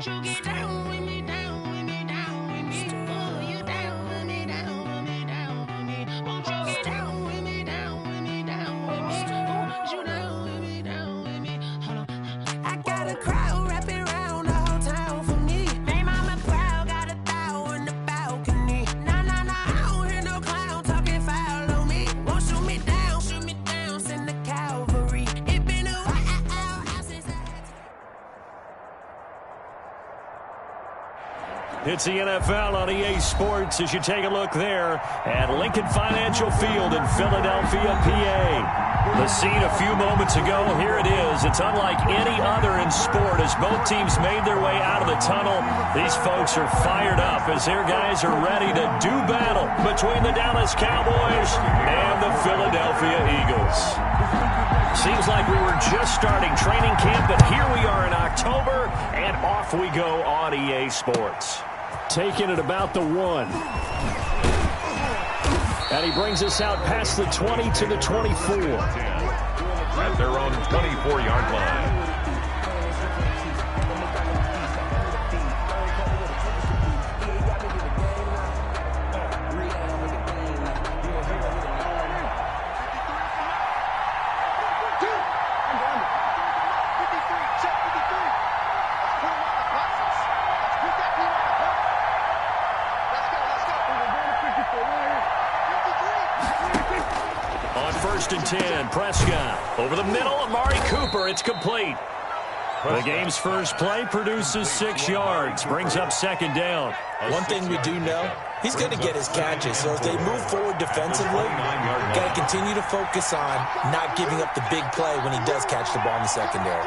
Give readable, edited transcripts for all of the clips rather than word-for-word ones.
Won't you get down with me, down with me, down with me? Oh, you down with me, down with me, down with me. Won't you get down with me, down with me, down with me? Oh, you down with me, down with me. Hold on. I got a crowd wrapping around the whole town for me. Hey, mama proud, got a thou in the balcony. Nah, nah, nah, I don't hear no clown talking foul on me. Won't shoot me down, send the cavalry. It been a while since I had to. It's the NFL on EA Sports as you take a look there at Lincoln Financial Field in Philadelphia, PA. The scene a few moments ago, here it is. It's unlike any other in sport as both teams made their way out of the tunnel. These folks are fired up as their guys are ready to do battle between the Dallas Cowboys and the Philadelphia Eagles. Seems like we were just starting training camp, but here we are in October, and off we go on EA Sports. Taking it about the 1. And he brings us out past the 20 to the 24. At their own 24-yard line. First and 10, Prescott. Over the middle, Amari Cooper. It's complete. The game's first play produces 6 yards. Brings up second down. One thing we do know, he's going to get his catches. So as they move forward defensively, got to continue to focus on not giving up the big play when he does catch the ball in the secondary.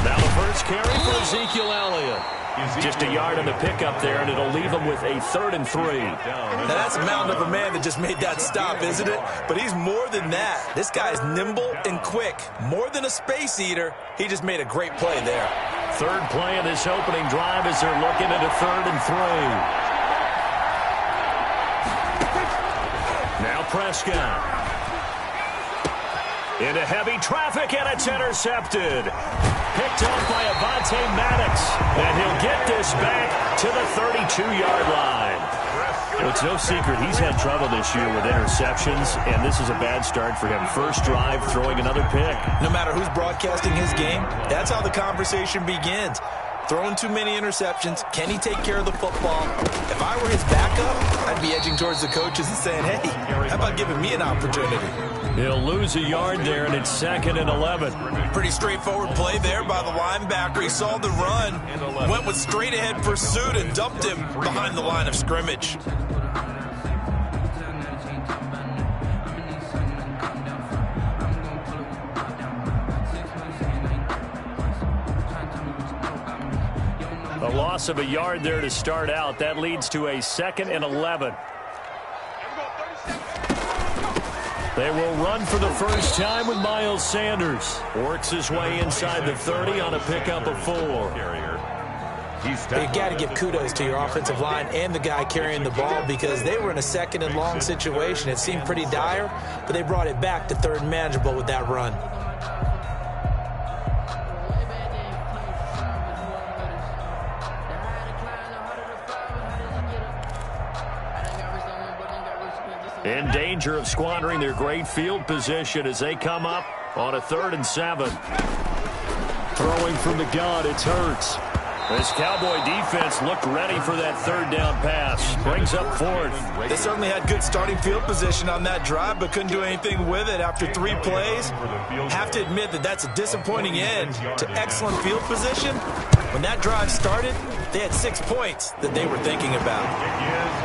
Now the first carry for Ezekiel Elliott. Just a yard on the pickup there, and it'll leave him with a 3rd and 3. Now that's a mountain of a man that just made that stop, isn't it? But he's more than that. This guy's nimble and quick. More than a space eater, he just made a great play there. Third play of this opening drive as they're looking at a 3rd and 3. Now Prescott. Into heavy traffic, and it's intercepted. Picked up by Avonte Maddox, and he'll get this back to the 32-yard line. Well, it's no secret he's had trouble this year with interceptions, and this is a bad start for him. First drive, throwing another pick. No matter who's broadcasting his game, that's how the conversation begins. Throwing too many interceptions. Can he take care of the football? If I were his backup, I'd be edging towards the coaches and saying, hey, how about giving me an opportunity? He'll lose a yard there, and it's 2nd and 11. Pretty straightforward play there by the linebacker. He saw the run, went with straight-ahead pursuit, and dumped him behind the line of scrimmage. A loss of a yard there to start out. That leads to a 2nd and 11. They will run for the first time with Miles Sanders. Works his way inside the 30 on a pickup of 4. You got to give kudos to your offensive line and the guy carrying the ball because they were in a 2nd and long situation. It seemed pretty dire, but they brought it back to 3rd and manageable with that run. In danger of squandering their great field position as they come up on a 3rd and 7. Throwing from the gun, it's Hurts. This Cowboy defense looked ready for that 3rd down pass. Brings up 4th. They certainly had good starting field position on that drive, but couldn't do anything with it after 3 plays. Have to admit that that's a disappointing end to excellent field position. When that drive started, they had 6 points that they were thinking about.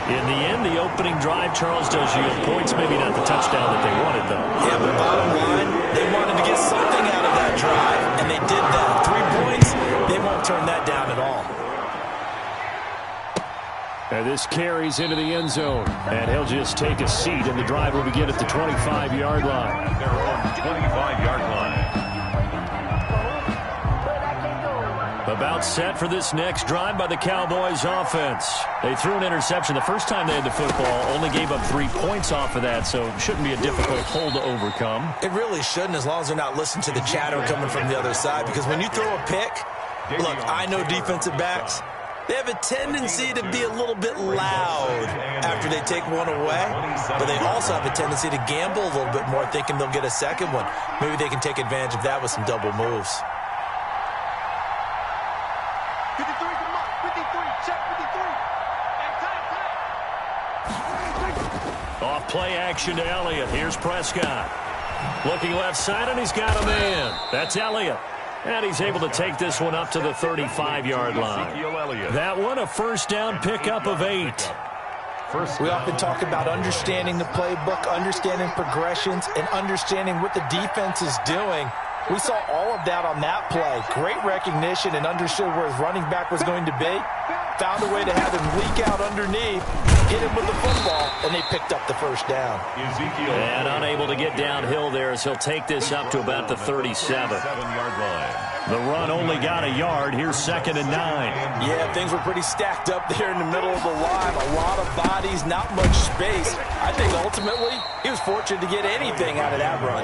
In the end, the opening drive, Charles, does yield points. Maybe not the touchdown that they wanted, though. Yeah, but bottom line, they wanted to get something out of that drive, and they did that. 3 points, they won't turn that down at all. And this carries into the end zone, and he'll just take a seat, and the drive will begin at the 25-yard line. At their own 25-yard line. About about set for this next drive by the Cowboys offense. They threw an interception the first time they had the football, only gave up 3 points off of that, so it shouldn't be a difficult hole to overcome. It really shouldn't, as long as they're not listening to the chatter coming from the other side, because when you throw a pick, look, I know defensive backs, they have a tendency to be a little bit loud after they take one away, but they also have a tendency to gamble a little bit more, thinking they'll get a second one. Maybe they can take advantage of that with some double moves. 53, come on. 53, check 53. Hey, time. Off play action to Elliott. Here's Prescott. Looking left side, and he's got a man. That's Elliott. And he's able to take this one up to the 35-yard line. That one, a first down pickup of 8. We often talk about understanding the playbook, understanding progressions, and understanding what the defense is doing. We saw all of that on that play. Great recognition and understood where his running back was going to be. Found a way to have him leak out underneath, hit him with the football, and they picked up the first down. And unable to get downhill there as he'll take this up to about the 37-yard line. The run only got a yard. Here's 2nd and 9. Yeah, things were pretty stacked up there in the middle of the line. A lot of bodies, not much space. I think ultimately he was fortunate to get anything out of that run.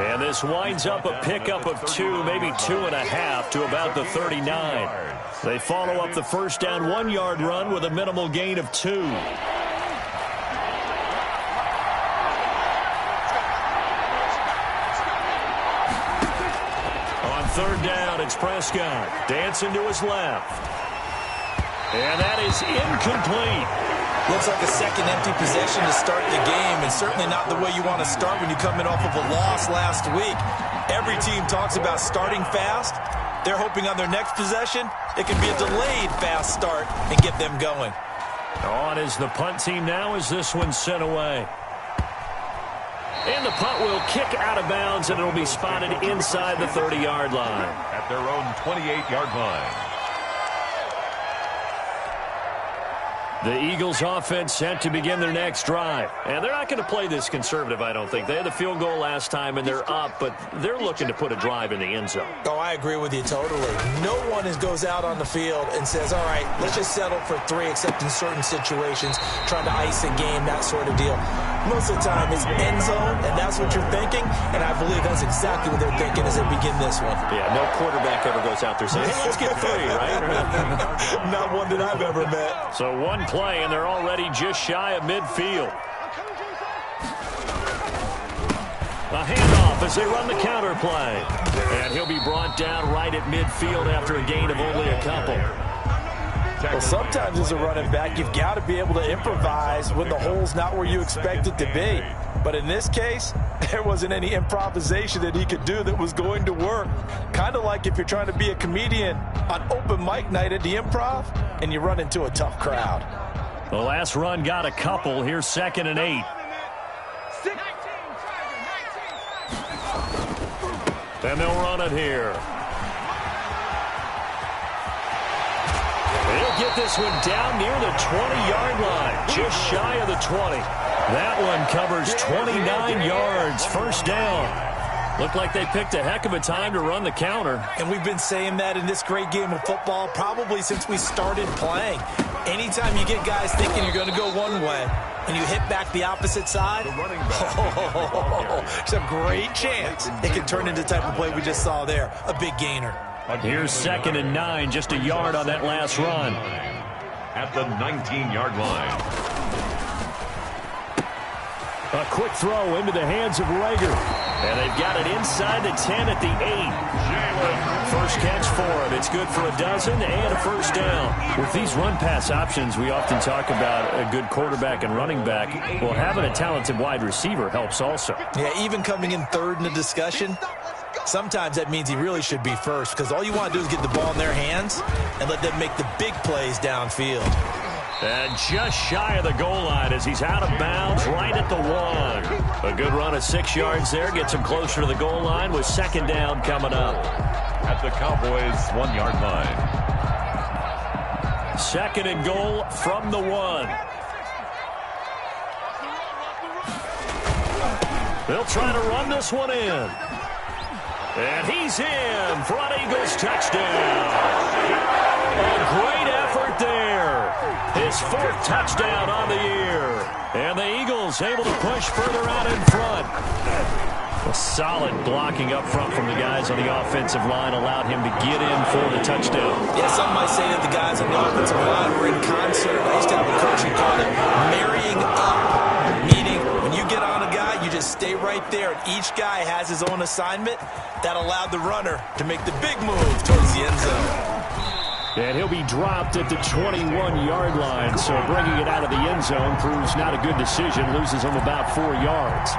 And this winds up a pickup of 2, maybe 2.5 to about the 39. They follow up the first down 1-yard run with a minimal gain of 2. On 3rd down, it's Prescott. Dancing to his left. And that is incomplete. Looks like a second empty possession to start the game, and certainly not the way you want to start when you come in off of a loss last week. Every team talks about starting fast. They're hoping on their next possession, it can be a delayed fast start and get them going. On is the punt team now as this one's sent away. And the punt will kick out of bounds, and it'll be spotted inside the 30-yard line. At their own 28-yard line. The Eagles offense set to begin their next drive. And they're not going to play this conservative, I don't think. They had the field goal last time, and they're up, but they're looking to put a drive in the end zone. Oh, I agree with you totally. No one goes out on the field and says, all right, let's just settle for 3, except in certain situations, trying to ice a game, that sort of deal. Most of the time, it's end zone, and that's what you're thinking, and I believe that's exactly what they're thinking as they begin this one. Yeah, no quarterback ever goes out there saying, hey, let's get 3, right? Not one that I've ever met. So one play, and they're already just shy of midfield. A handoff as they run the counter play. And he'll be brought down right at midfield after a gain of only a couple. Well, sometimes as a running back, you've got to be able to improvise when the hole's not where you expect it to be. But in this case, there wasn't any improvisation that he could do that was going to work. Kind of like if you're trying to be a comedian on open mic night at the Improv and you run into a tough crowd. The last run got a couple. Here's 2nd and 8. And they'll run it here. They'll get this one down near the 20-yard line, just shy of the 20. That one covers 29 yards, first down. Looked like they picked a heck of a time to run the counter. And we've been saying that in this great game of football probably since we started playing. Anytime you get guys thinking you're going to go one way and you hit back the opposite side, it's a great chance it can turn into the type of play we just saw there, a big gainer. Here's 2nd and 9, just a yard on that last run. At the 19-yard line. A quick throw into the hands of Rager. And they've got it inside the 10 at the 8. First catch for him. It's good for a dozen and a first down. With these run-pass options, we often talk about a good quarterback and running back. Well, having a talented wide receiver helps also. Yeah, even coming in third in the discussion, sometimes that means he really should be first, because all you want to do is get the ball in their hands and let them make the big plays downfield. And just shy of the goal line as he's out of bounds right at the 1. A good run of 6 yards there. Gets him closer to the goal line with 2nd down coming up. At the Cowboys' 1-yard line. 2nd and goal from the 1. They'll try to run this one in. And he's in for an Eagles touchdown. A great effort there. His 4th touchdown on the year. And the Eagles able to push further out in front. A solid blocking up front from the guys on the offensive line allowed him to get in for the touchdown. Yeah, some might say that the guys on the offensive line were in concert. I used to have a coach who called it marrying up, meaning when you get on a guy, you just stay right there, and each guy has his own assignment. That allowed the runner to make the big move towards the end zone. And he'll be dropped at the 21-yard line, so bringing it out of the end zone proves not a good decision, loses him about 4 yards.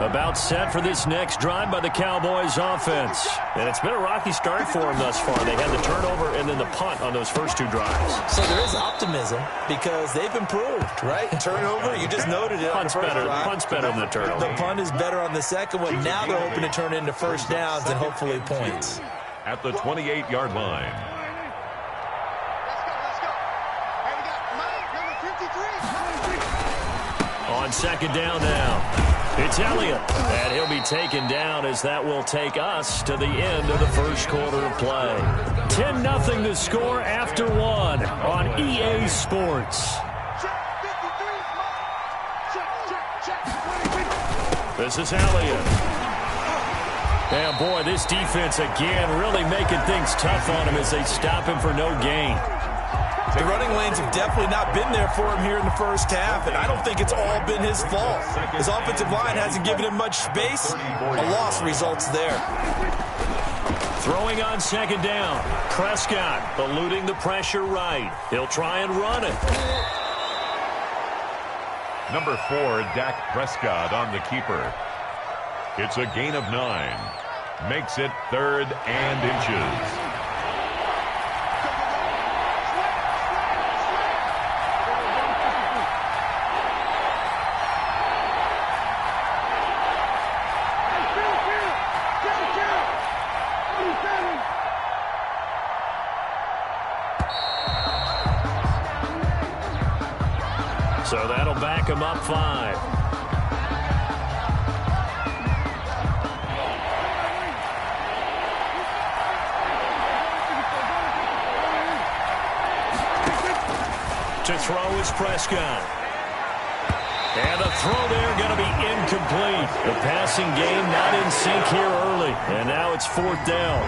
About set for this next drive by the Cowboys offense. And it's been a rocky start for them thus far. They had the turnover and then the punt on those first 2 drives. So there is optimism because they've improved, right? Turnover, you just noted it. Punt's better than the turnover. The punt is better on the second one. Now they're hoping to turn it into first downs and hopefully points. At the 28-yard line. Let's go. Hey, we got Mike, number 53. On second down now. It's Elliott, and he'll be taken down as that will take us to the end of the first quarter of play. 10-0 the score after 1 on EA Sports. This is Elliott. And boy, this defense again really making things tough on him as they stop him for no gain. The running lanes have definitely not been there for him here in the first half, and I don't think it's all been his fault. His offensive line hasn't given him much space. A loss results there. Throwing on second down. Prescott eluding the pressure right. He'll try and run it. Number 4, Dak Prescott on the keeper. It's a gain of 9. Makes it 3rd and inches. So that'll back him up 5. To throw is Prescott. And the throw there going to be incomplete. The passing game not in sync here early. And now it's 4th down.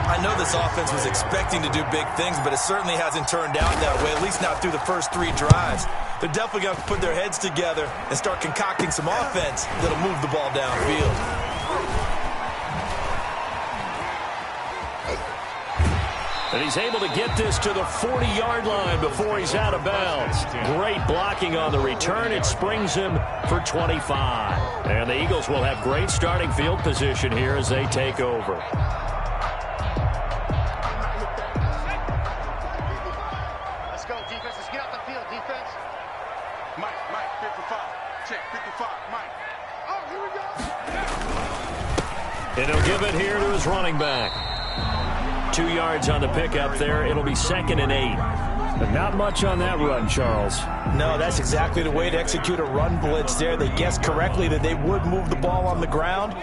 I know this offense was expecting to do big things, but it certainly hasn't turned out that way, at least not through the first 3 drives. They're definitely going to put their heads together and start concocting some offense that'll move the ball downfield. And he's able to get this to the 40-yard line before he's out of bounds. Great blocking on the return. It springs him for 25. And the Eagles will have great starting field position here as they take over. Let's go, defense. Let's get out the field, defense. Mike, 55. Check, 55, Mike. Oh, here we go. And he'll give it here to his running back. 2 yards on the pickup there. It'll be 2nd and 8. But not much on that run, Charles. No, that's exactly the way to execute a run blitz there. They guessed correctly that they would move the ball on the ground,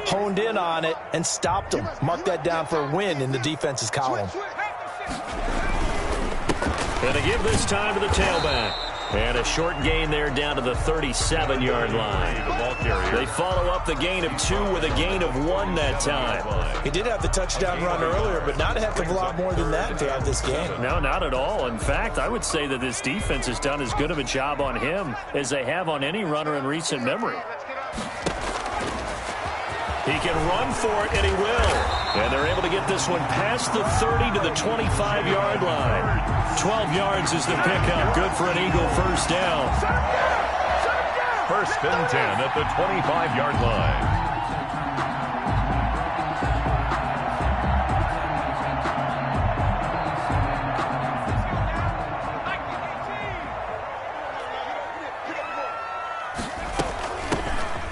honed in on it, and stopped them. Mark that down for a win in the defense's column. And to give this time to the tailback. And a short gain there down to the 37-yard line. They follow up the gain of 2 with a gain of 1 that time. He did have the touchdown run earlier, but not a heck of a lot more than that throughout this game. No, not at all. In fact, I would say that this defense has done as good of a job on him as they have on any runner in recent memory. He can run for it, and he will. And they're able to get this one past the 30 to the 25-yard line. 12 yards is the pickup. Good for an Eagle first down. First and 10 at the 25-yard line.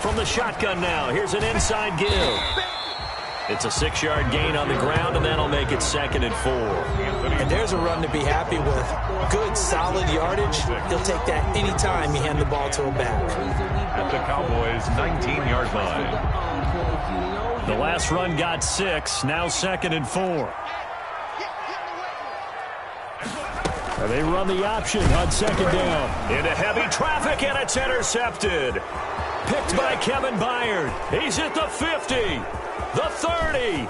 From the shotgun now, here's an inside give. It's a 6-yard gain on the ground, and that'll make it 2nd and 4. And there's a run to be happy with. Good, solid yardage. He'll take that anytime you hand the ball to a back. At the Cowboys' 19-yard line. The last run got 6, now 2nd and 4. And they run the option on 2nd down. Into heavy traffic, and it's intercepted. Picked by Kevin Byard. He's at the 50, the 30,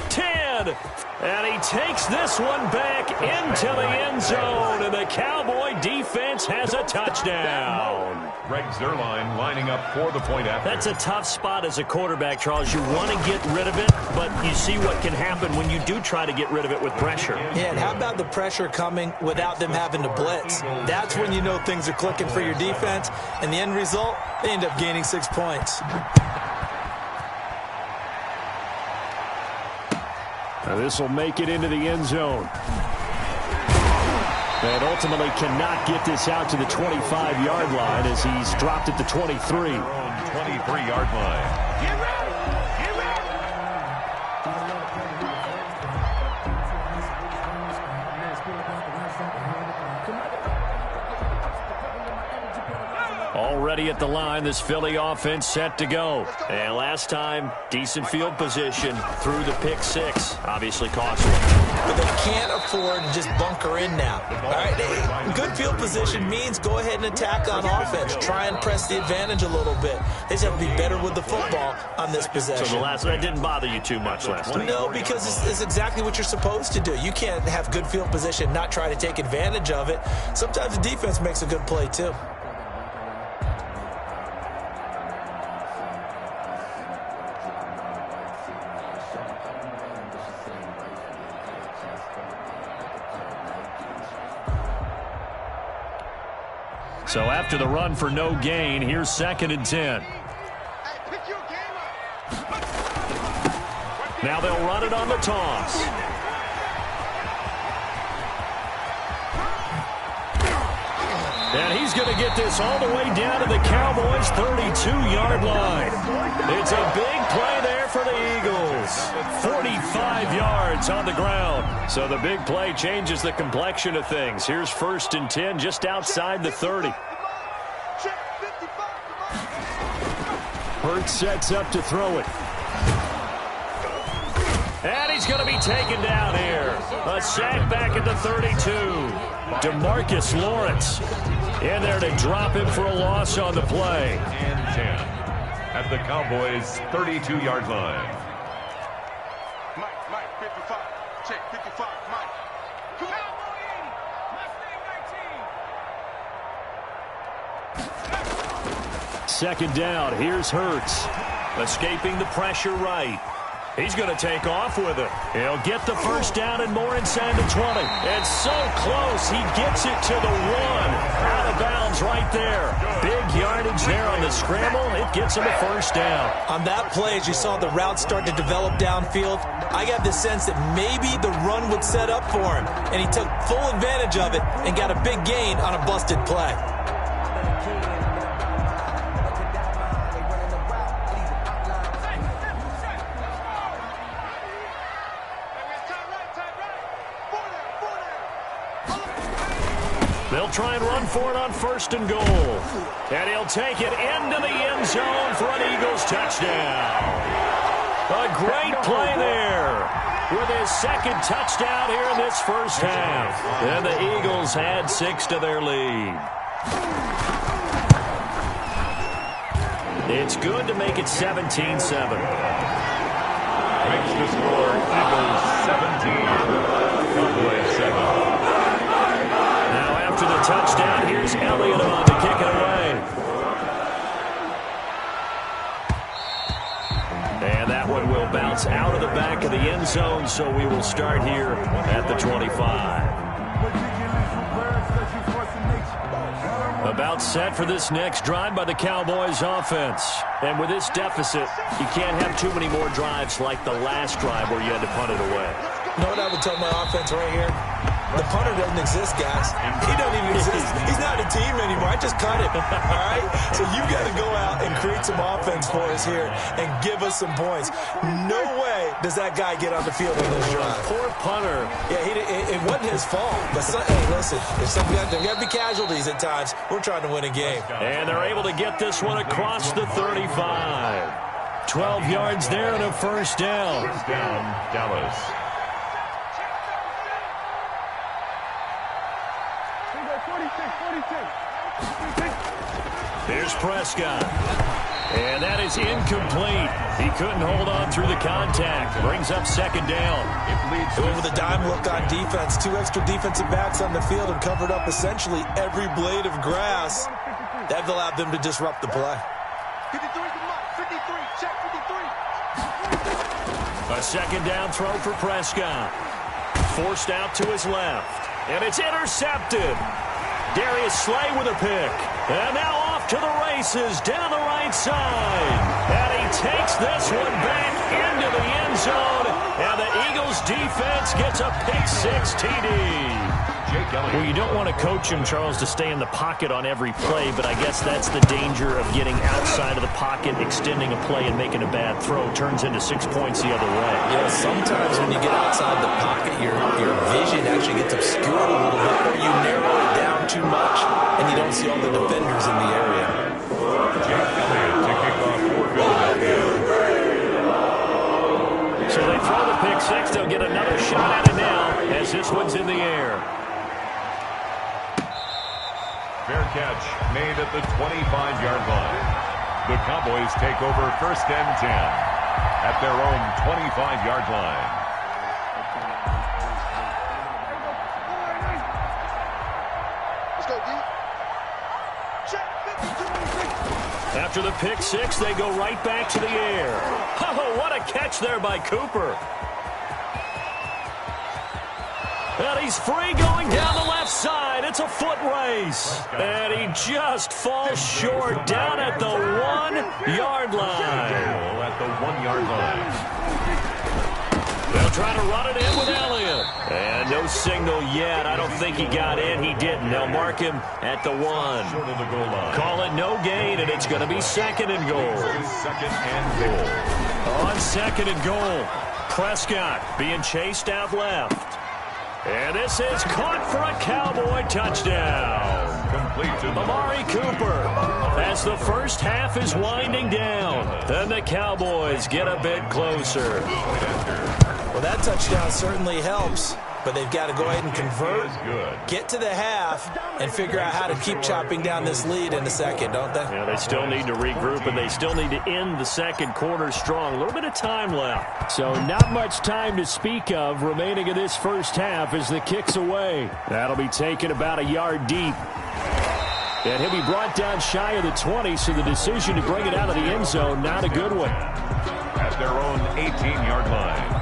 10, and he takes this one back into the end zone, and the Cowboy defense has a touchdown. Greg Zuerlein lining up for the point after. That's a tough spot as a quarterback, Charles. You want to get rid of it, but you see what can happen when you do try to get rid of it with pressure. Yeah, and how about the pressure coming without them having to blitz? That's when you know things are clicking for your defense, and the end result, they end up gaining 6 points. Now this will make it into the end zone. And ultimately cannot get this out to the 25-yard line as he's dropped at the 23. 23-yard line. Get ready! Get ready! Already at the line, this Philly offense set to go. And last time, decent field position through the pick 6. Obviously costly. But they can't afford to just bunker in now. All right, good field position means go ahead and attack on offense. Try and press the advantage a little bit. They just have to be better with the football on this possession. So the last one didn't bother you too much last time? No, because it's exactly what you're supposed to do. You can't have good field position, not try to take advantage of it. Sometimes the defense makes a good play, too. So after the run for no gain, here's 2nd and 10. Now they'll run it on the toss. And he's going to get this all the way down to the Cowboys' 32-yard line. It's a big play there for the Eagles. 45 yards on the ground. So the big play changes the complexion of things. Here's 1st and 10 just outside the 30. Hurts sets up to throw it. And he's going to be taken down here. A sack back at the 32. DeMarcus Lawrence in there to drop him for a loss on the play. And 10 at the Cowboys' 32-yard line. Mike, 55. Check, 55, Mike. Come on. Second down. Here's Hurts. Escaping the pressure right. He's going to take off with it. He'll get the first down and more inside the 20. It's so close. He gets it to the 1. Out of bounds right there. Big yardage there on the scramble. It gets him a first down. On that play, as you saw the route start to develop downfield, I got the sense that maybe the run would set up for him. And he took full advantage of it and got a big gain on a busted play. They'll try and run for it on 1st and goal. And he'll take it into the end zone for an Eagles touchdown. A great play there with his 2nd touchdown here in this first half. And the Eagles add 6 to their lead. It's good to make it 17-7. Makes the score Eagles 17, Cowboys 7. After the touchdown, here's Elliott on to kick it away. And that one will bounce out of the back of the end zone, so we will start here at the 25. About set for this next drive by the Cowboys offense. And with this deficit, you can't have too many more drives like the last drive where you had to punt it away. You know what I would tell my offense right here? The punter doesn't exist, guys. He doesn't even exist. He's not a team anymore. I just cut him. All right? So you've got to go out and create some offense for us here and give us some points. No way does that guy get on the field on this drive? Poor punter. Yeah, it wasn't his fault. But hey, listen, there got to be casualties at times. We're trying to win a game. And they're able to get this one across the 35. 12 yards there and a first down. First down, Dallas. Here's Prescott. And that is incomplete. He couldn't hold on through the contact. Brings up second down. With a dime look on defense, 2 extra defensive backs on the field and covered up essentially every blade of grass. That allowed them to disrupt the play. 53 to Mike. 53. Check 53. A second down throw for Prescott. Forced out to his left. And it's intercepted. Darius Slay with a pick. And now off to the races down the right side. And he takes this one back into the end zone. And the Eagles defense gets a pick-6 TD. Well, you don't want to coach him, Charles, to stay in the pocket on every play, but I guess that's the danger of getting outside of the pocket, extending a play, and making a bad throw. Turns into 6 points the other way. Yeah, sometimes when you get outside the pocket, your vision actually gets obscured a little bit, or you narrow it down too much, and you don't see all the defenders in the area. So they throw the pick-6. They'll get another shot at it now as this one's in the air. Fair catch made at the 25-yard line. The Cowboys take over 1st and 10 at their own 25-yard line. Let's go, D. Check 52. After the pick-6, they go right back to the air. Oh, what a catch there by Cooper. And he's free going down the left side. It's a foot race. And he just falls short down at the 1-yard line. At the 1-yard line. They'll try to run it in with Elliott. And no signal yet. I don't think he got in. He didn't. They'll mark him at the 1. Short of the goal line. Call it no gain, and it's going to be 2nd and goal. 2nd and goal. On 2nd and goal, Prescott being chased out left. And this is caught for a Cowboy touchdown. Complete to Amari Cooper. As the first half is winding down, then the Cowboys get a bit closer. Well, that touchdown certainly helps, but they've got to go ahead and convert, get to the half, and figure out how to keep chopping down this lead in the second, don't they? Yeah, they still need to regroup, and they still need to end the second quarter strong. A little bit of time left. So not much time to speak of remaining in this first half as the kick's away. That'll be taken about a yard deep. And he'll be brought down shy of the 20, so the decision to bring it out of the end zone, not a good one. At their own 18-yard line.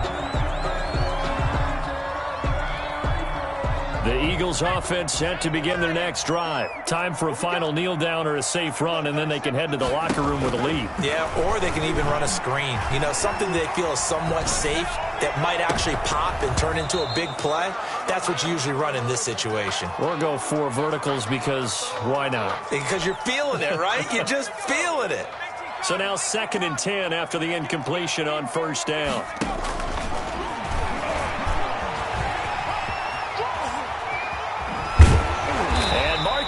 The Eagles offense set to begin their next drive. Time for a final kneel down or a safe run, and then they can head to the locker room with a lead. Yeah, or they can even run a screen. You know, something they feel is somewhat safe that might actually pop and turn into a big play. That's what you usually run in this situation. Or go 4 verticals because why not? Because you're feeling it, right? You're just feeling it. So now 2nd and 10 after the incompletion on first down.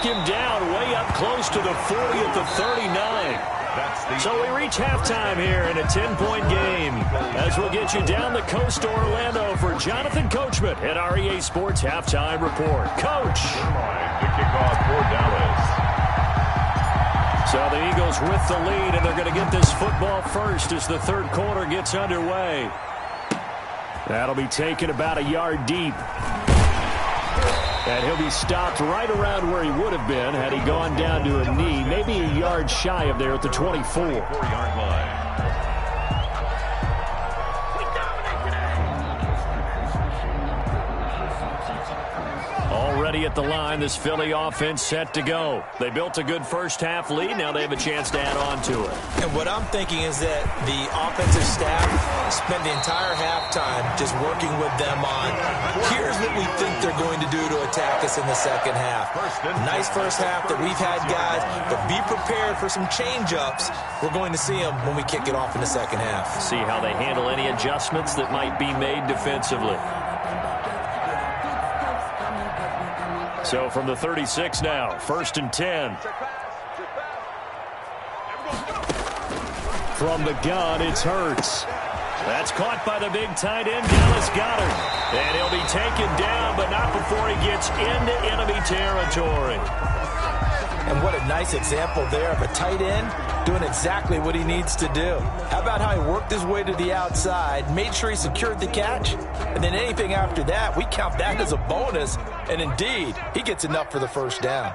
Him down way up close to the 40 at the 39. So we reach halftime here in a 10-point game as we'll get you down the coast to Orlando for Jonathan Coachman at our EA Sports Halftime Report. Coach. The kickoff for Dallas. So the Eagles with the lead, and they're going to get this football first as the third quarter gets underway. That'll be taken about a yard deep. And he'll be stopped right around where he would have been had he gone down to a knee, maybe a yard shy of there at the 24. 4-yard line. ready at the line. This Philly offense set to go. They built a good first-half lead. Now they have a chance to add on to it. And what I'm thinking is that the offensive staff spent the entire halftime just working with them on, here's what we think they're going to do to attack us in the second half. Nice first half that we've had, guys, but be prepared for some change-ups. We're going to see them when we kick it off in the second half. See how they handle any adjustments that might be made defensively. So from the 36 now, 1st and 10. From the gun, it's Hurts. That's caught by the big tight end, Dallas Goedert. And he'll be taken down, but not before he gets into enemy territory. And what a nice example there of a tight end doing exactly what he needs to do. How about how he worked his way to the outside, made sure he secured the catch, and then anything after that, we count that as a bonus. And indeed, he gets enough for the first down.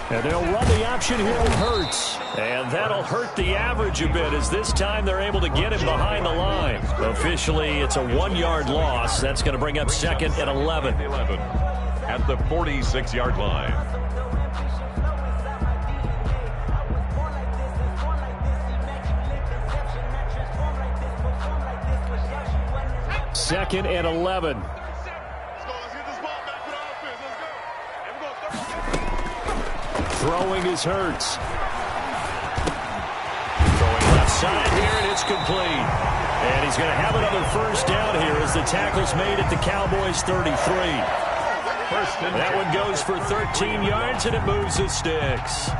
And they'll run the option here with Hurts. And that'll hurt the average a bit, as this time they're able to get him behind the line. Officially, it's a 1-yard loss. That's going to bring up 2nd and 11. At the 46-yard line. Second and 11. Throwing is Hurts. Throwing left side here, and it's complete. And he's going to have another first down here as the tackle's made at the Cowboys' 33. That one goes for 13 yards, and it moves the sticks.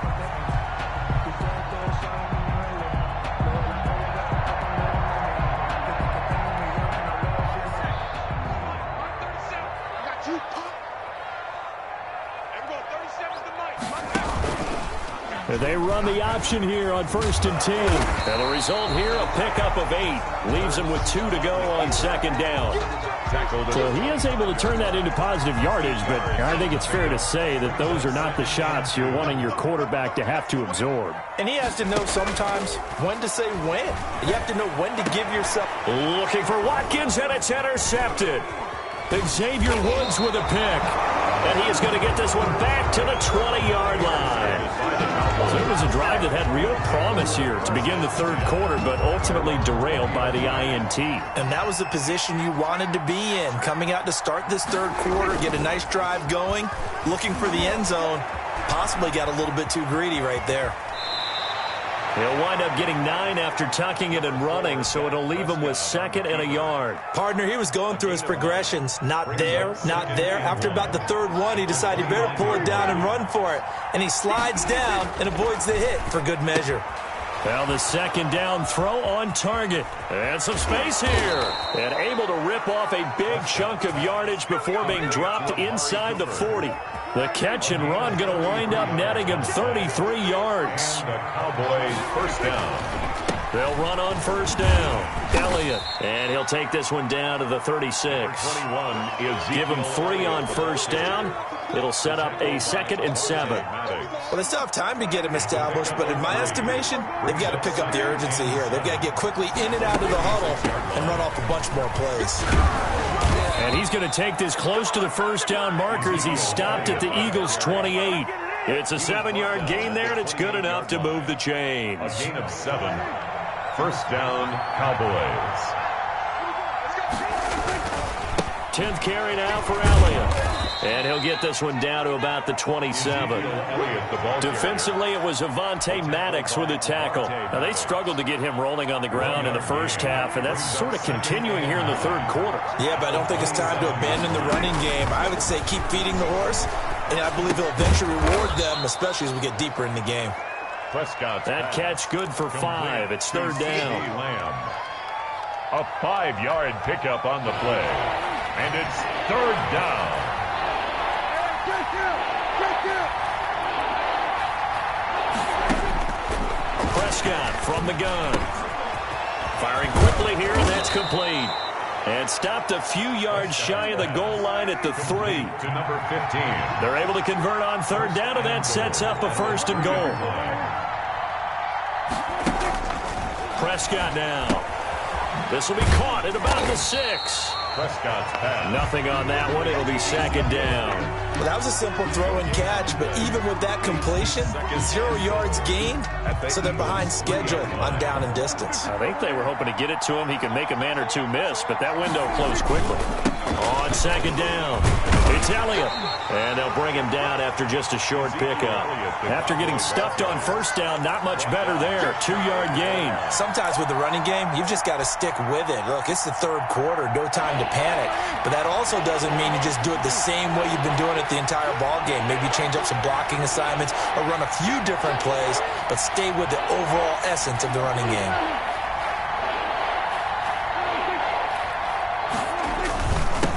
And they run the option here on 1st and 10. And the result here, a pickup of 8. Leaves him with 2 to go on 2nd down. So he is able to turn that into positive yardage, but I think it's fair to say that those are not the shots you're wanting your quarterback to have to absorb. And he has to know sometimes when to say when. You have to know when to give yourself. Looking for Watkins, and it's intercepted. Xavier Woods with a pick. And he is going to get this one back to the 20-yard line. So it was a drive that had real promise here to begin the 3rd quarter, but ultimately derailed by the INT. And that was the position you wanted to be in. Coming out to start this 3rd quarter, get a nice drive going, looking for the end zone. Possibly got a little bit too greedy right there. He'll wind up getting 9 after tucking it and running, so it'll leave him with 2nd and a yard. Partner, he was going through his progressions. Not there, not there. After about the 3rd one, he decided he better pull it down and run for it. And he slides down and avoids the hit for good measure. Well, the 2nd down throw on target. And some space here. And able to rip off a big chunk of yardage before being dropped inside the 40. The catch and run going to wind up netting him 33 yards. The Cowboys first down. They'll run on 1st down. Elliott. And he'll take this one down to the 36. 21 is Give him 3 on 1st down. It'll set up a 2nd and 7. Well, they still have time to get him established, but in my estimation, they've got to pick up the urgency here. They've got to get quickly in and out of the huddle and run off a bunch more plays. And he's going to take this close to the 1st down marker as he's stopped at the Eagles' 28. It's a 7-yard gain there, and it's good enough to move the chains. A gain of 7. 1st down, Cowboys. 10th carry now for Elliott. And he'll get this one down to about the 27. Defensively, it was Avonte Maddox with a tackle. Now, they struggled to get him rolling on the ground in the 1st half, and that's sort of continuing here in the 3rd quarter. Yeah, but I don't think it's time to abandon the running game. I would say keep feeding the horse, and I believe he'll eventually reward them, especially as we get deeper in the game. That catch good for 5. It's 3rd down. A 5-yard pickup on the play. And it's 3rd down. Prescott from the gun. Firing quickly here, and that's complete. And stopped a few yards shy of the goal line at the 3. To number 15. They're able to convert on 3rd down, and that sets up a 1st and goal. Prescott now. This will be caught at about the 6. Prescott's pass. Nothing on that one. It'll be second down. Well, that was a simple throw and catch, but even with that completion, 0 yards gained, so they're behind schedule on down and distance. I think they were hoping to get it to him. He could make a man or two miss, but that window closed quickly. On second down, it's Elliott. And they'll bring him down after just a short pickup. After getting stuffed on first down, not much better there. 2-yard gain. Sometimes with the running game, you've just got to stick with it. Look, it's the third quarter, no time to panic. But that also doesn't mean you just do it the same way you've been doing it the entire ball game. Maybe change up some blocking assignments or run a few different plays, but stay with the overall essence of the running game.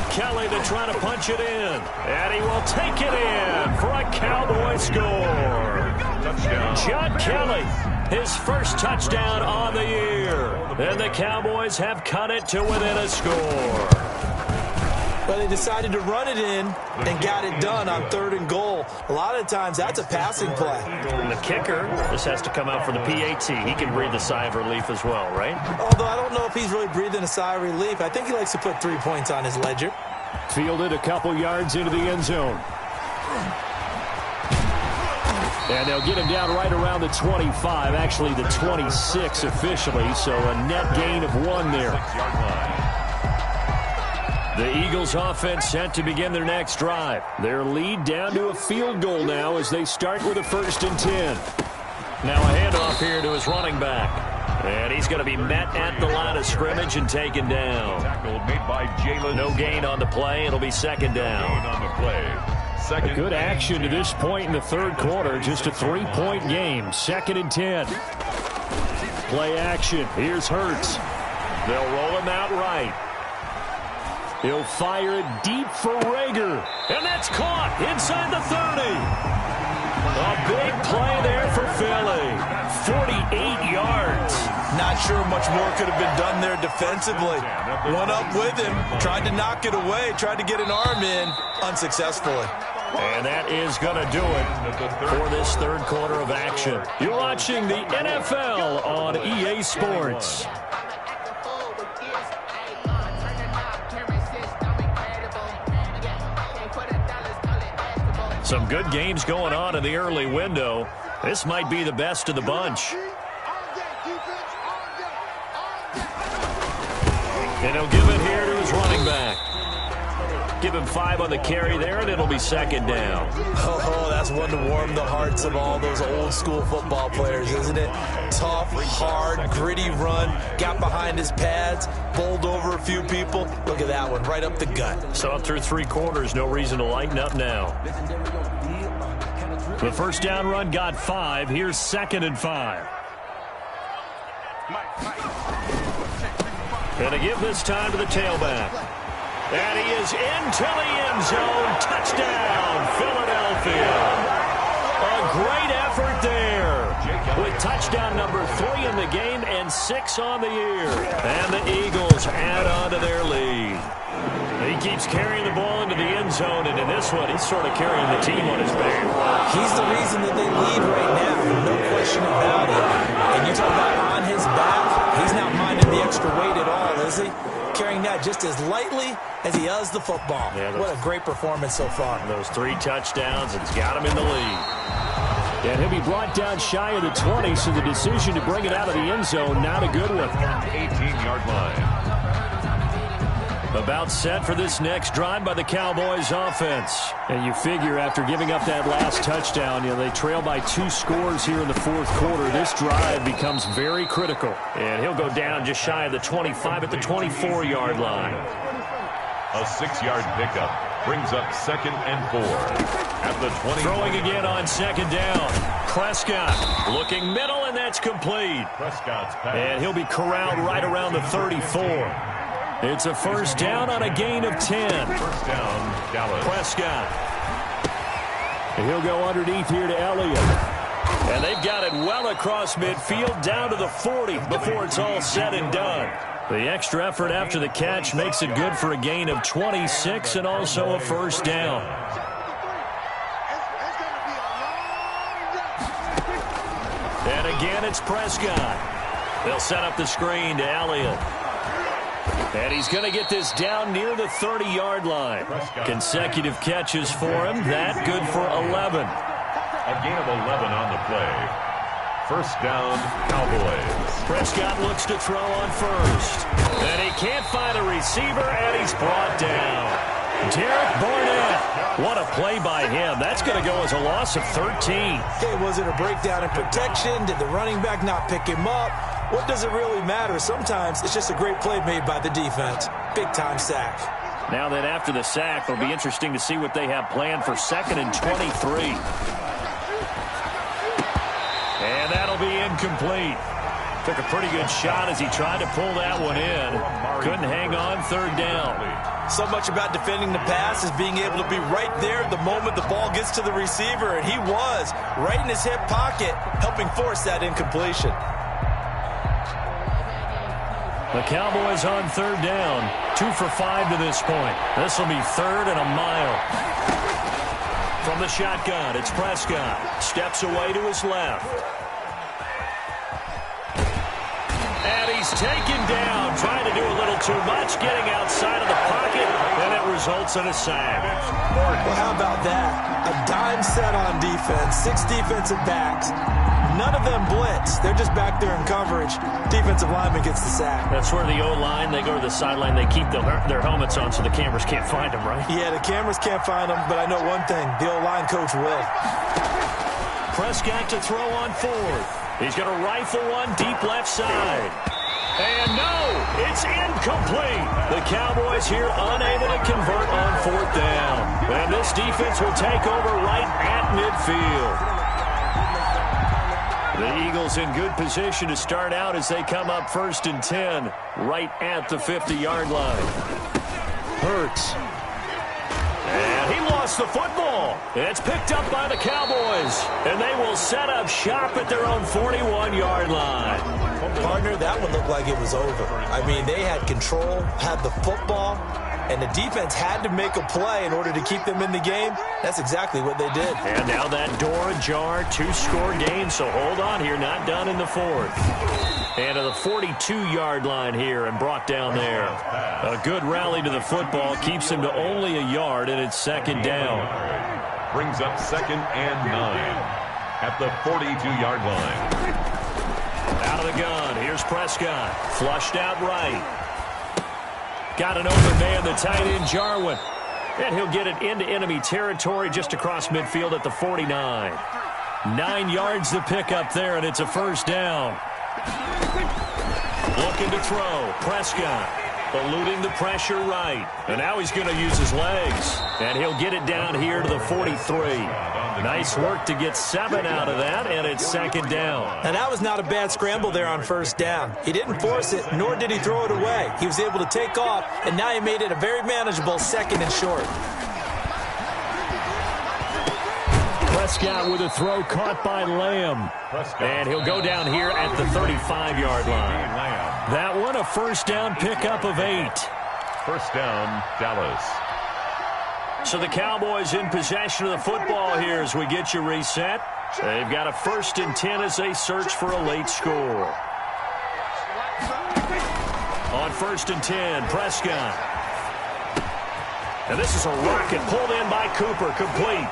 Kelly to try to punch it in. And he will take it in for a Cowboy score. Touchdown. John Kelly, his first touchdown on the year. And the Cowboys have cut it to within a score. Well, they decided to run it in and got it done on 3rd and goal. A lot of times, that's a passing play. And the kicker just has to come out for the PAT. He can breathe a sigh of relief as well, right? Although I don't know if he's really breathing a sigh of relief. I think he likes to put 3 points on his ledger. Fielded a couple yards into the end zone. And they'll get him down right around the 25, actually the 26 officially, so a net gain of 1 there. The Eagles offense set to begin their next drive. Their lead down to a field goal now as they start with a 1st and 10. Now a handoff here to his running back. And he's going to be met at the line of scrimmage and taken down. Tackle made by Jalen. No gain on the play. It'll be second down. Gain on the play. Second. A good action to this point in the third quarter. Just a 3-point game. 2nd and 10. Play action. Here's Hurts. They'll roll him out right. He'll fire it deep for Rager. And that's caught inside the 30. A big play there for Philly. 48 yards. Not sure much more could have been done there defensively. Went up with him, tried to knock it away, tried to get an arm in, unsuccessfully. And that is going to do it for this third quarter of action. You're watching the NFL on EA Sports. Some good games going on in the early window. This might be the best of the bunch. And he'll give it here to his running back. Give him 5 on the carry there, and it'll be second down. Oh, that's one to warm the hearts of all those old school football players, isn't it? Tough, hard, gritty run, got behind his pads, bowled over a few people. Look at that one, right up the gut. So up through 3 quarters, no reason to lighten up now. The first down run got 5. Here's 2nd and 5. And a give this time to the tailback. And he is into the end zone. Touchdown, Philadelphia. A great effort there. With touchdown number 3 in the game and 6 on the year. And the Eagles add on to their lead. He keeps carrying the ball into the end zone, and in this one, he's sort of carrying the team on his back. He's the reason that they lead right now, no question about it. And you talk about on his back, he's not minding the extra weight at all, is he? Carrying that just as lightly as he does the football. Yeah, what a great performance so far. Those 3 touchdowns, it's got him in the lead. And he'll be brought down shy of the 20, so the decision to bring it out of the end zone, not a good one. 18-yard line. About set for this next drive by the Cowboys offense. And you figure after giving up that last touchdown, they trail by 2 scores here in the fourth quarter. This drive becomes very critical. And he'll go down just shy of the 25 at the 24-yard line. A 6-yard pickup brings up 2nd and 4 at the 20. Throwing again on 2nd down. Prescott looking middle, and that's complete. Prescott's pass. And he'll be corralled right around the 34. It's a first down on a gain of 10. First down, Dallas. Prescott. And he'll go underneath here to Elliott. And they've got it well across midfield down to the 40 before it's all said and done. The extra effort after the catch makes it good for a gain of 26 and also a first down. And again, it's Prescott. They'll set up the screen to Elliott. And he's going to get this down near the 30-yard line. Consecutive catches for him. That good for 11. A gain of 11 on the play. First down, Cowboys. Prescott looks to throw on first. And he can't find a receiver, and he's brought down. Derek Barnett. What a play by him. That's going to go as a loss of 13. Okay, was it a breakdown in protection? Did the running back not pick him up? What does it really matter? Sometimes it's just a great play made by the defense. Big-time sack. Now that after the sack, it'll be interesting to see what they have planned for 2nd and 23. And that'll be incomplete. Took a pretty good shot as he tried to pull that one in. Couldn't hang on 3rd down. So much about defending the pass is being able to be right there the moment the ball gets to the receiver, and he was right in his hip pocket, helping force that incompletion. The Cowboys on 3rd down, 2 for 5 to this point. This will be 3rd and a mile. From the shotgun, it's Prescott. Steps away to his left. And he's taken down, trying to do a little too much, getting outside of the pocket, and it results in a sack. Well, how about that? A dime set on defense, 6 defensive backs. None of them blitz. They're just back there in coverage. Defensive lineman gets the sack. That's where the O-line, they go to the sideline, they keep their helmets on so the cameras can't find them, right? Yeah, the cameras can't find them, but I know one thing. The O-line coach will. Prescott to throw on 4th. He's going to rifle one deep left side. And no, it's incomplete. The Cowboys here unable to convert on 4th down. And this defense will take over right at midfield. The Eagles in good position to start out as they come up 1st and 10, right at the 50-yard line. Hurts. And he lost the football. It's picked up by the Cowboys. And they will set up shop at their own 41-yard line. Partner, that one looked like it was over. I mean, they had control, had the football, and the defense had to make a play in order to keep them in the game. That's exactly what they did. And now that door ajar, 2-score game, so hold on here, not done in the 4th. And to the 42-yard line here and brought down there. A good rally to the football, keeps him to only a yard, and it's 2nd down. Brings up 2nd and 9 at the 42-yard line. Out of the gun, here's Prescott. Flushed out right. Got an open man, the tight end, Jarwin. And he'll get it into enemy territory just across midfield at the 49. 9 yards to pick up there, and it's a 1st down. Looking to throw. Prescott eluding the pressure right. And now he's going to use his legs. And he'll get it down here to the 43. Nice work to get 7 out of that, and it's 2nd down. And that was not a bad scramble there on 1st down. He didn't force it, nor did he throw it away. He was able to take off, and now he made it a very manageable 2nd and short. Prescott with a throw caught by Lamb. And he'll go down here at the 35-yard line. That one a 1st down pickup of 8. 1st down, Dallas. So the Cowboys in possession of the football here as we get you reset. They've got a 1st and 10 as they search for a late score. On 1st and 10, Prescott. And this is a rocket pulled in by Cooper, complete.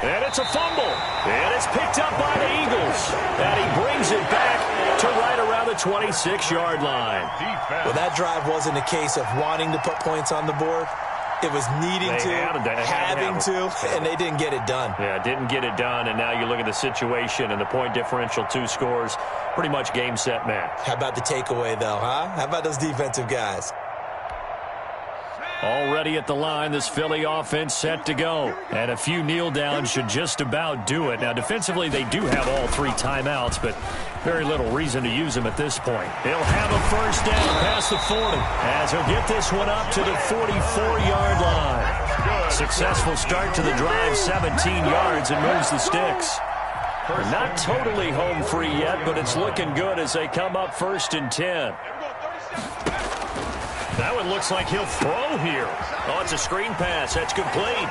And it's a fumble. And it's picked up by the Eagles. And he brings it back to right around the 26-yard line. Well, that drive wasn't a case of wanting to put points on the board. It was needing having to, and they didn't get it done. Yeah, didn't get it done, and now you look at the situation and the point differential, 2 scores, pretty much game, set, match. How about the takeaway, though, huh? How about those defensive guys? Already at the line, this Philly offense set to go. And a few kneel downs should just about do it. Now, defensively, they do have all 3 timeouts, but very little reason to use them at this point. He'll have a 1st down past the 40 as he'll get this one up to the 44-yard line. Successful start to the drive, 17 yards, and moves the sticks. They're not totally home free yet, but it's looking good as they come up 1st and 10. That one looks like he'll throw here. Oh, it's a screen pass. That's complete.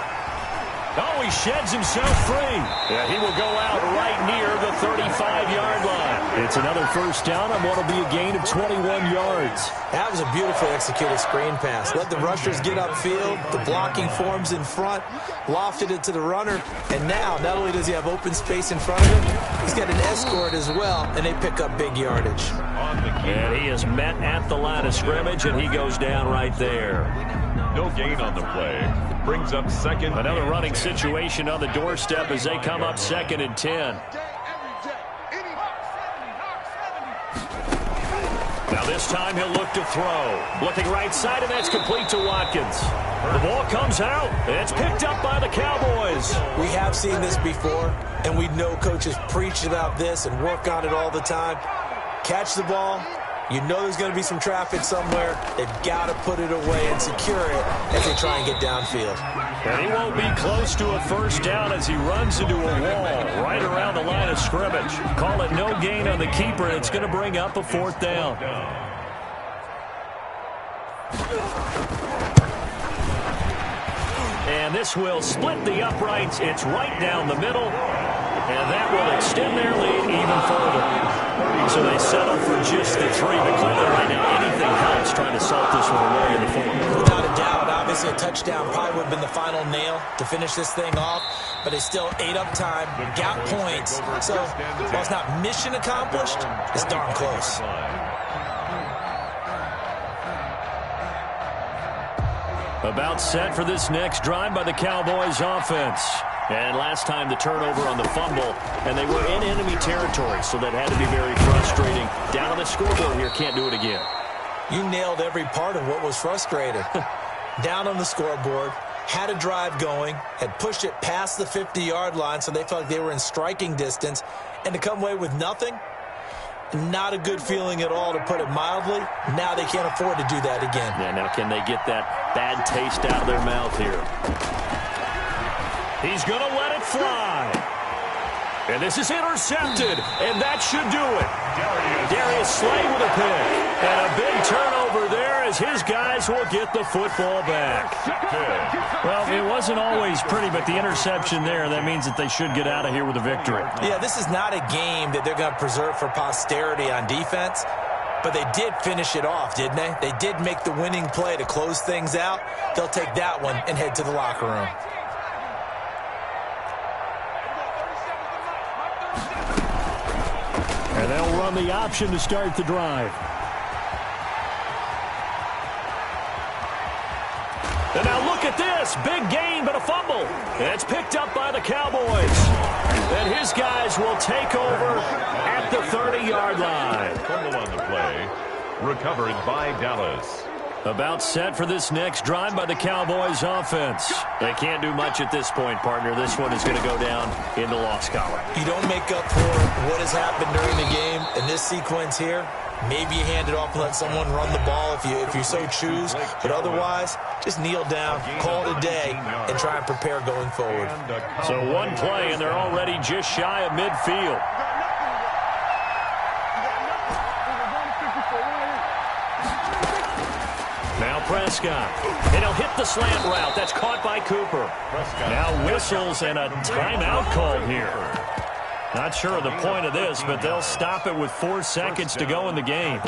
Oh, he sheds himself free. Yeah, he will go out right near the 35-yard line. It's another first down on what will be a gain of 21 yards. That was a beautifully executed screen pass. Let the rushers get upfield. The blocking forms in front. Lofted it to the runner. And now, not only does he have open space in front of him, he's got an escort as well, and they pick up big yardage. And he is met at the line of scrimmage, and he goes down right there. No gain on the play. Brings up second. Another running situation on the doorstep as they come up 2nd and 10. Now this time he'll look to throw. Looking right side, and that's complete to Watkins. The ball comes out, and it's picked up by the Cowboys. We have seen this before, and we know coaches preach about this and work on it all the time. Catch the ball. You know there's going to be some traffic somewhere. They've got to put it away and secure it as they try and get downfield. And he won't be close to a first down as he runs into a wall right around the line of scrimmage. Call it no gain on the keeper, and it's going to bring up a 4th down. And this will split the uprights. It's right down the middle, and that will extend their lead even further. So they settle for just the 3, but clearly right now anything helps trying to salt this one away in the 4th. Without a doubt, obviously a touchdown probably would have been the final nail to finish this thing off, but they still ate up time, got points. So while it's not mission accomplished, it's darn close. About set for this next drive by the Cowboys offense. And last time the turnover on the fumble, and they were in enemy territory, so that had to be very frustrating. Down on the scoreboard here, can't do it again. You nailed every part of what was frustrating. Down on the scoreboard, had a drive going, had pushed it past the 50-yard line, so they felt like they were in striking distance, and to come away with nothing, not a good feeling at all, to put it mildly. Now they can't afford to do that again. Yeah, now can they get that bad taste out of their mouth here? He's going to let it fly. And this is intercepted, and that should do it. Darius Slay with a pick. And a big turnover there as his guys will get the football back. Well, it wasn't always pretty, but the interception there, that means that they should get out of here with a victory. Yeah, this is not a game that they're going to preserve for posterity on defense, but they did finish it off, didn't they? They did make the winning play to close things out. They'll take that one and head to the locker room. And they'll run the option to start the drive. And now look at this. Big gain, but a fumble. And it's picked up by the Cowboys. And his guys will take over at the 30-yard line. Fumble on the play. Recovered by Dallas. About set for this next drive by the Cowboys offense. They can't do much at this point, partner. This one is going to go down in the loss column. You don't make up for what has happened during the game in this sequence here. Maybe you hand it off and let someone run the ball if you so choose. But otherwise, just kneel down, call it a day, and try and prepare going forward. So one play, and they're already just shy of midfield. Now Prescott. And he'll hit the slant route. That's caught by Cooper. Now whistles and a timeout called here. Not sure of the point of this, but they'll stop it with 4 seconds to go in the game.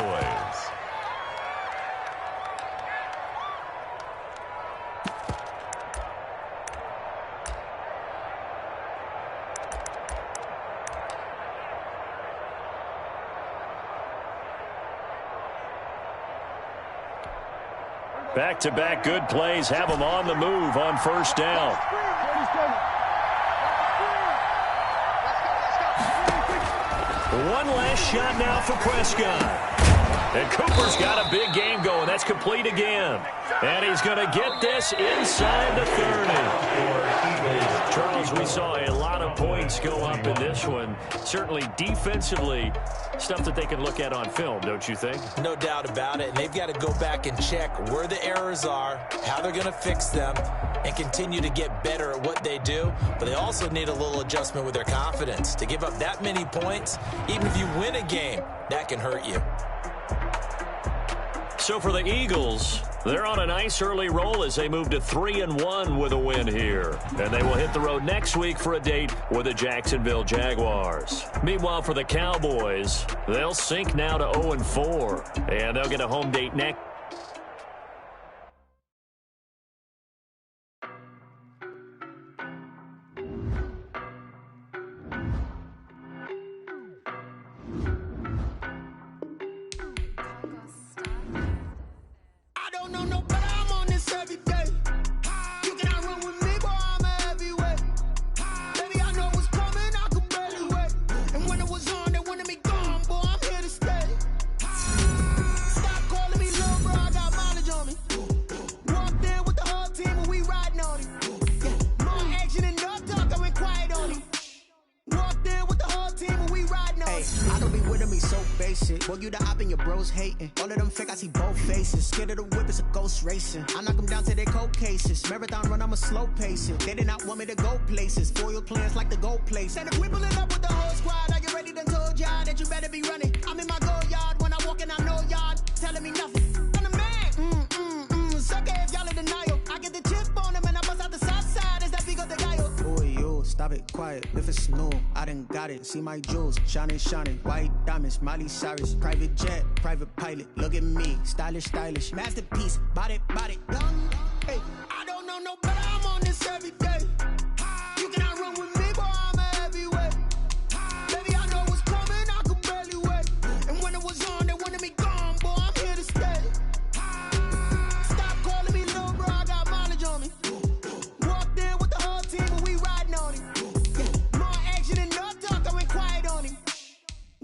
Back-to-back good plays have them on the move on first down. One last shot now for Prescott. And Cooper's got a big game going. That's complete again. And he's going to get this inside the 30. Charles, we saw a lot of points go up in this one. Certainly defensively, stuff that they can look at on film, don't you think? No doubt about it. And they've got to go back and check where the errors are, how they're going to fix them, and continue to get better at what they do. But they also need a little adjustment with their confidence. To give up that many points, even if you win a game, that can hurt you. So for the Eagles, they're on a nice early roll as they move to 3-1 with a win here. And they will hit the road next week for a date with the Jacksonville Jaguars. Meanwhile, for the Cowboys, they'll sink now to 0-4. And they'll get a home date next. Well, you the op and your bros hating. All of them fake, I see both faces. Scared of the whip, it's a ghost racing. I knock them down to their cold cases. Marathon run, I'm a slow pacing. They did not want me to go places. Foil plans like the gold place. And if we pulling up with the whole squad, are you ready? Done told y'all that you better be running. I'm in my go yard. When I walk in, I know y'all telling me nothing. I'm the man. Sucker if y'all in denial. I get the chip on them and I bust out the south side. Is that big of the guy? Boy, yo, stop it, quiet. If it's new, I done got it. See my jewels, shining, shining. White diamonds, Miley Cyrus. Private jet, private pilot. Look at me, stylish, stylish. Masterpiece, body, body. Hey, I don't know no better. I'm on this every day. You cannot run with me, boy. I'm a heavyweight. Baby, I know what's coming. I could barely wait. And when it was on, they wanted me gone, boy. I'm here to stay. Stop calling me little bro. I got mileage on me. Walked in with the whole team, and we riding on him. Yeah, more action and no talk. I went quiet on him.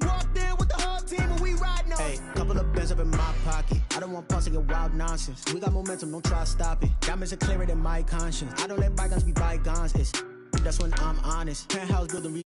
Walked in with the whole team, and we riding on him. Hey, couple of bands up in my pocket. I don't want pulse to get wild nonsense. We got momentum, don't try to stop it. Diamonds are clearer than my conscience. I don't let bygones be bygones. That's when I'm honest. Penthouse building.